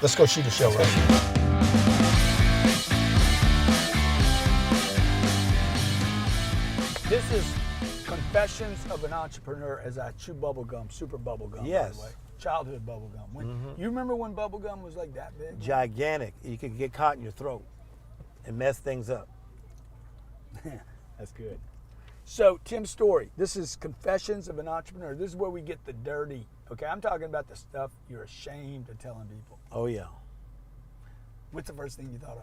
Let's go shoot a show right now. This is Confessions of an Entrepreneur as I chew bubble gum, super bubble gum, Yes. by the way. Childhood bubble gum. You remember when bubble gum was like that big? Gigantic. You could get caught in your throat and mess things up. That's good. So, Tim Storey, this is Confessions of an Entrepreneur. This is where we get the dirty. Okay, I'm talking about the stuff you're ashamed of telling people. Oh, yeah. What's the first thing you thought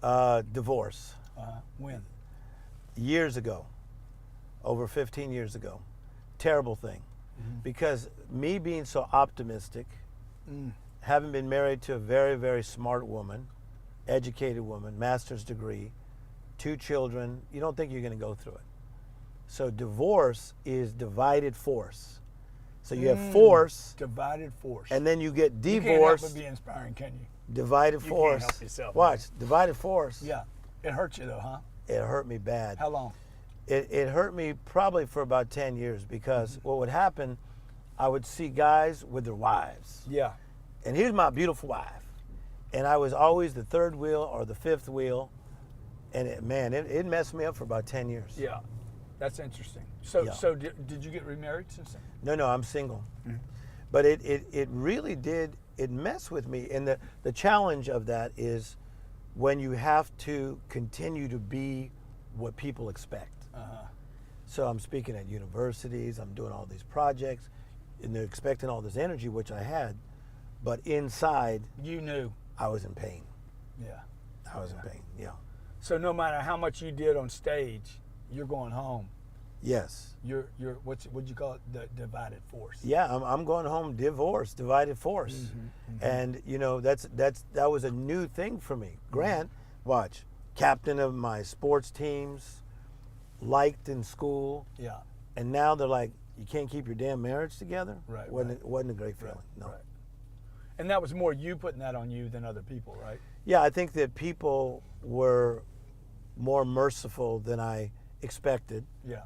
of? Divorce. When? Years ago, over 15 years ago. Terrible thing. Because me being so optimistic, having been married to a very, very smart woman, educated woman, master's degree, 2 children, you don't think you're going to go through it. So divorce is divided force. So you have force. Divided force. And then you get You divorce. can't help but be inspiring, can you? Divided You force. can't help yourself. Watch, divided force. Yeah. It hurt you though, huh? It hurt me bad. How long? It hurt me probably for about 10 years because what would happen, I would see guys with their wives. Yeah. And here's my beautiful wife. And I was always the 3rd wheel or the 5th wheel. And it messed me up for about 10 years. Yeah. That's interesting. So, Yeah. so did you get remarried since then? No, I'm single. But it really did, it messed with me. And the challenge of that is when you have to continue to be what people expect. So I'm speaking at universities, I'm doing all these projects, and they're expecting all this energy, which I had, but inside, You knew. I was in pain. Yeah. I was in pain, yeah. So no matter how much you did on stage, you're going home. Yes. You're what'd you call it? The divided force. Yeah, I'm going home divorced, divided force. And you know, that was a new thing for me. Grant, watch, captain of my sports teams, liked in school, Yeah. and now they're like, you can't keep your damn marriage together? Right, It wasn't a great feeling, no. Right. And that was more you putting that on you than other people, right? Yeah, I think that people were more merciful than I expected Yeah.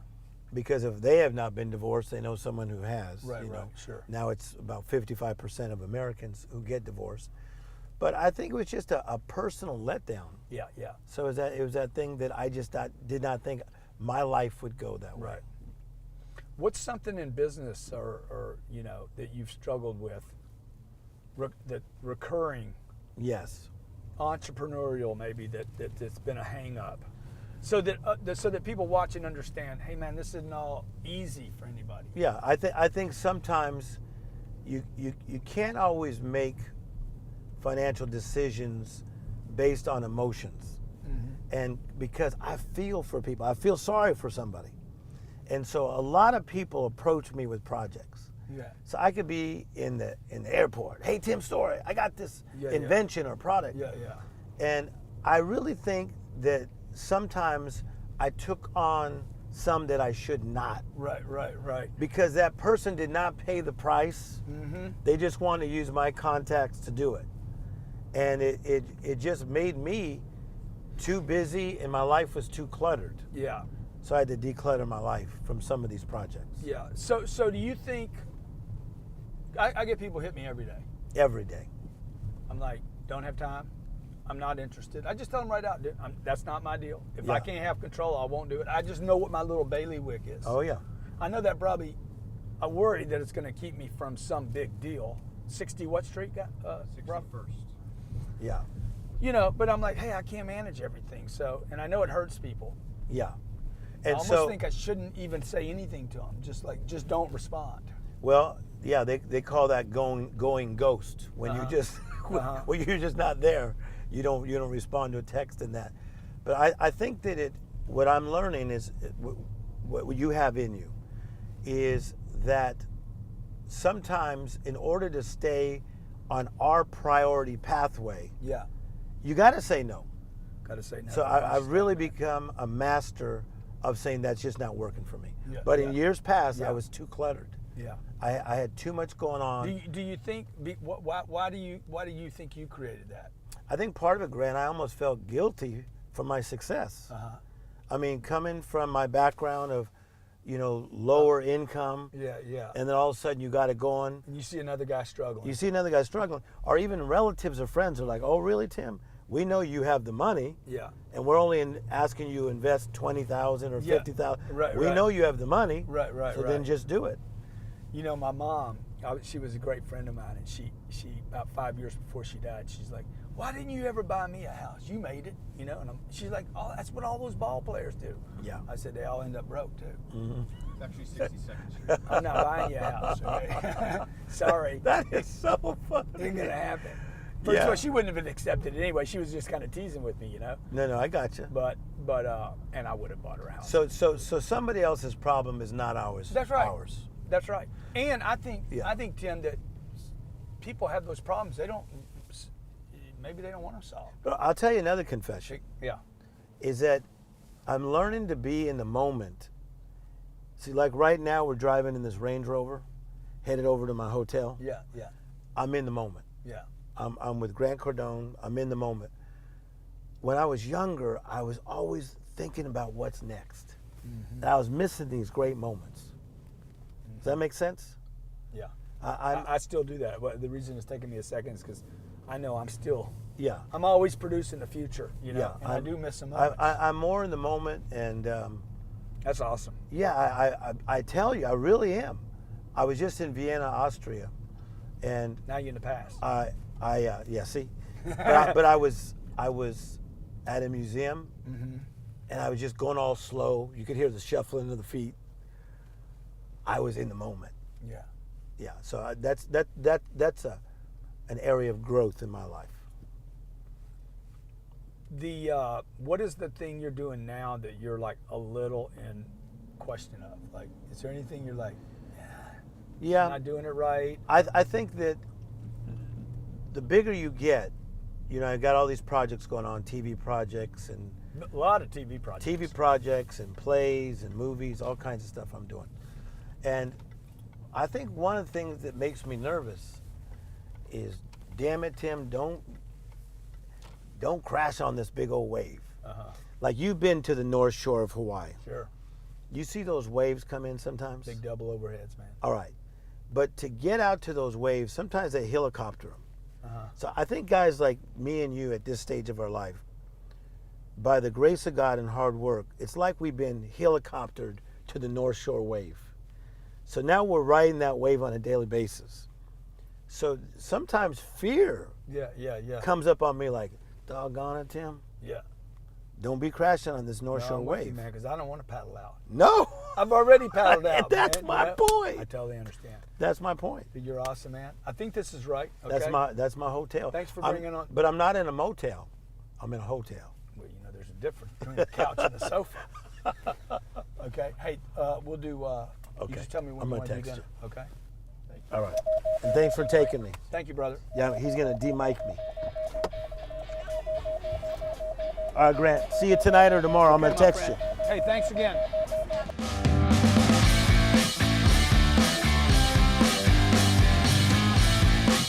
because if they have not been divorced, they know someone who has. Right, you know. right, sure. Now it's about 55% of Americans who get divorced. But I think it was just a personal letdown. Yeah, yeah. So it was that thing that I just did not think my life would go that way. Right. What's something in business or you know that you've struggled with? That recurring Yes. entrepreneurial maybe that's been a hang up, so that people watch and understand. Hey man, this isn't all easy for anybody. Yeah, I think sometimes you can't always make financial decisions based on emotions. And because I feel for people, I feel sorry for somebody. And so a lot of people approach me with projects. Yeah. So I could be in the airport. Hey, Tim Storey, I got this invention or product. Yeah, yeah. And I really think that sometimes I took on some that I should not. Right. Because that person did not pay the price. They just want to use my contacts to do it. And it just made me too busy and my life was too cluttered. Yeah. So I had to declutter my life from some of these projects. Yeah. So do you think? I get people hit me every day. Every day. I'm like, don't have time. I'm not interested. I just tell them right out, dude, that's not my deal. If I Yeah. can't have control, I won't do it. I just know what my little bailiwick is. Oh yeah. I know that probably. I worry that it's going to keep me from some big deal. 60 what street? 61st. Yeah. You know, but I'm like, hey, I can't manage everything. So, and I know it hurts people. Yeah. I And almost so think I shouldn't even say anything to them. Just don't respond. well, yeah, they call that going ghost when you just when you're just not there. You don't respond to a text and that. But I think that what I'm learning is what you have in you is that sometimes in order to stay on our priority pathway, Yeah. you got to say no. Got to say no. So I've really become a master of saying that's just not working for me. Yeah, But in yeah. years past, Yeah. I was too cluttered. Yeah. I had too much going on. Do you think? Why do you think you created that? I think part of it, Grant, I almost felt guilty for my success. I mean, coming from my background of lower income. Yeah, yeah. And then all of a sudden you got it going. And you see another guy struggling. You see another guy struggling, or even relatives or friends are like, "Oh, really, Tim? We know you have the money, Yeah. and we're only asking you to invest 20,000 or Yeah. 50,000. Right, we right. know you have the money, Right. so then just do it." You know, my mom, she was a great friend of mine, and she about 5 years before she died, she's like, "Why didn't you ever buy me a house? You made it, you know." And she's like, "Oh, that's what all those ball players do." Yeah. I said, "They all end up broke too." Mm-hmm. It's actually 62nd Street. I'm not buying you a house. Okay? Sorry, That is so funny. ain't gonna happen. First of Yeah. all, she wouldn't have accepted it anyway. She was just kind of teasing with me, you know. No, I got you. But and I would have bought her a house. So somebody else's problem is not ours. That's right. Ours. That's right. And I think Yeah. Tim, that people have those problems. Maybe they don't want to solve. But I'll tell you another confession. Yeah. Is that I'm learning to be in the moment. See, like right now we're driving in this Range Rover, headed over to my hotel. Yeah. Yeah. I'm in the moment. Yeah. I'm with Grant Cardone. I'm in the moment. When I was younger, I was always thinking about what's next. Mm-hmm. And I was missing these great moments. Does that make sense? Yeah. I'm I still do that. But the reason it's taking me a second is because I know yeah. I'm always producing the future, you know, Yeah, and I do miss some moments. I'm more in the moment, and That's awesome. yeah, I tell you, I really am. I was just in Vienna, Austria, and Now you're in the past. yeah, see, but I was at a museum, Mm-hmm. and I was just going all slow. You could hear the shuffling of the feet. I was in the moment. Yeah. Yeah, so that's an area of growth in my life. What is the thing you're doing now that you're like a little in question of? Like, is there anything you're like, Yeah, not doing it right? I think that the bigger you get, I got all these projects going on, TV projects and A lot of TV projects. TV projects and plays and movies, all kinds of stuff I'm doing. And I think one of the things that makes me nervous is, damn it, Tim, don't crash on this big old wave. Uh-huh. Like, you've been to the North Shore of Hawaii. Sure. You see those waves come in sometimes? Big double overheads, man. All right. But to get out to those waves, sometimes they helicopter them. Uh-huh. So I think guys like me and you at this stage of our life, by the grace of God and hard work, it's like we've been helicoptered to the North Shore wave. So now we're riding that wave on a daily basis. So sometimes fear Yeah. comes up on me like, doggone it, Tim, Yeah. don't be crashing on this North No, Shore I'm with you, wave. man, because I don't want to paddle out. No, I've already paddled out. That's man, my point. I totally understand. That's my point. You're awesome, man. I think this is right. Okay? That's my hotel. Thanks for I'm- bringing on- But I'm not in a motel. I'm in a hotel. Well, there's a difference between the couch and the sofa. Okay. Hey, we'll do. You Okay. just tell me when I'm you gonna want to do text dinner. Okay. All right. And thanks for taking me. Thank you, brother. Yeah, he's gonna de-mic me. All right, Grant. See you tonight or tomorrow. I'm gonna Okay, my text friend. you. Hey, thanks again.